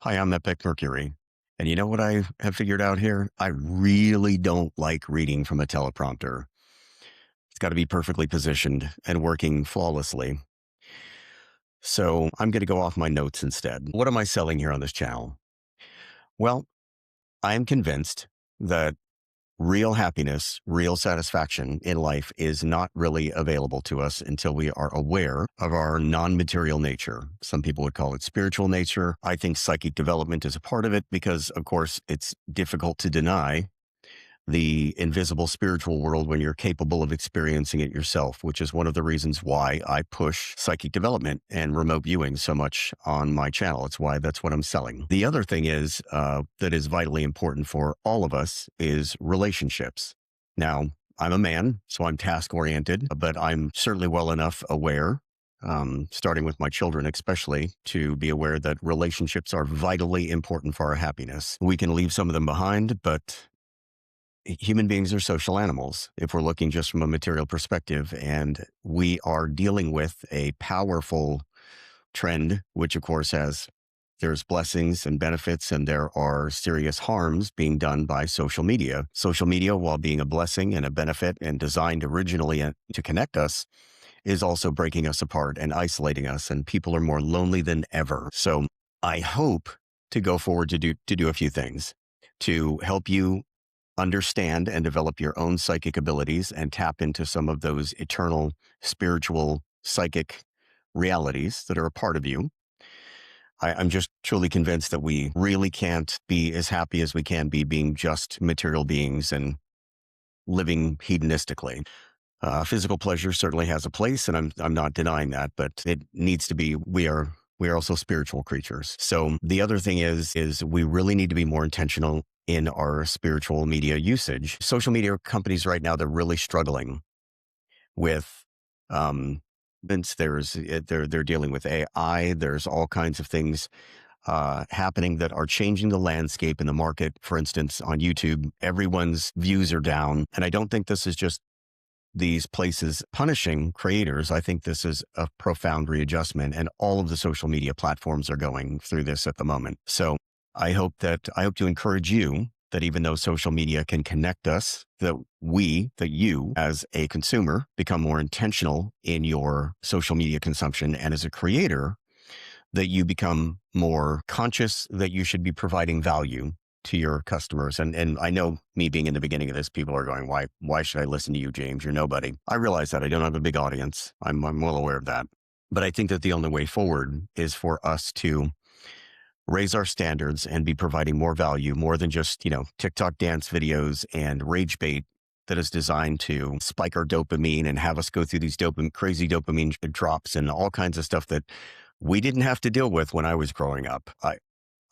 Hi, I'm Epic Mercury. And you know what I have figured out here? I really don't like reading from a teleprompter. It's got to be perfectly positioned and working flawlessly. So I'm going to go off my notes instead. What am I selling here on this channel? Well, I am convinced that real happiness, real satisfaction in life is not really available to us until we are aware of our non material nature. Some people would call it spiritual nature. I think psychic development is a part of it because, of course, it's difficult to deny the invisible spiritual world when you're capable of experiencing it yourself, which is one of the reasons why I push psychic development and remote viewing so much on my channel. It's why that's what I'm selling. The other thing is that is vitally important for all of us is relationships. Now, I'm a man, so I'm task oriented, but I'm certainly well enough aware, starting with my children, especially, to be aware that relationships are vitally important for our happiness. We can leave some of them behind, but human beings are social animals if we're looking just from a material perspective. And we are dealing with a powerful trend, which of course there's blessings and benefits, and there are serious harms being done by social media. Social media, while being a blessing and a benefit and designed originally to connect us, is also breaking us apart and isolating us, and people are more lonely than ever. So I hope to go forward to do a few things to help you understand and develop your own psychic abilities and tap into some of those eternal spiritual psychic realities that are a part of you. I'm just truly convinced that we really can't be as happy as we can be being just material beings and living hedonistically. Physical pleasure certainly has a place, and I'm not denying that, but it needs to be. We are also spiritual creatures. So the other thing is we really need to be more intentional in our spiritual media usage. Social media companies right now, they're really struggling with since they're dealing with AI. There's all kinds of things happening that are changing the landscape in the market. For instance, on YouTube, everyone's views are down, and I don't think this is just these places punishing creators. I think this is a profound readjustment, and all of the social media platforms are going through this at the moment. So I hope to encourage you that even though social media can connect us, that you as a consumer become more intentional in your social media consumption, and as a creator, that you become more conscious that you should be providing value to your customers. And I know, me being in the beginning of this, people are going, why should I listen to you, James? You're nobody. I realize that I don't have a big audience. I'm well aware of that. But I think that the only way forward is for us to raise our standards and be providing more value, more than just, TikTok dance videos and rage bait that is designed to spike our dopamine and have us go through these crazy dopamine drops and all kinds of stuff that we didn't have to deal with when I was growing up.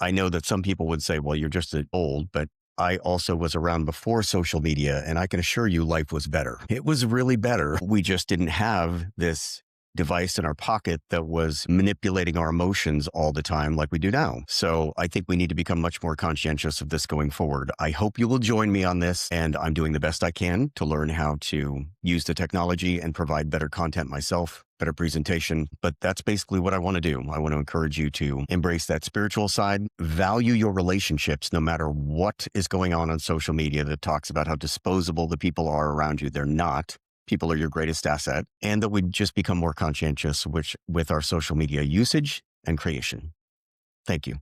I know that some people would say, well, you're just old, but I also was around before social media, and I can assure you life was better. It was really better. We just didn't have this device in our pocket that was manipulating our emotions all the time like we do now. So I think we need to become much more conscientious of this going forward. I hope you will join me on this, and I'm doing the best I can to learn how to use the technology and provide better content myself, better presentation. But that's basically what I want to do. I want to encourage you to embrace that spiritual side, value your relationships, no matter what is going on social media that talks about how disposable the people are around you. They're not. People are your greatest asset, and that we just become more conscientious with our social media usage and creation. Thank you.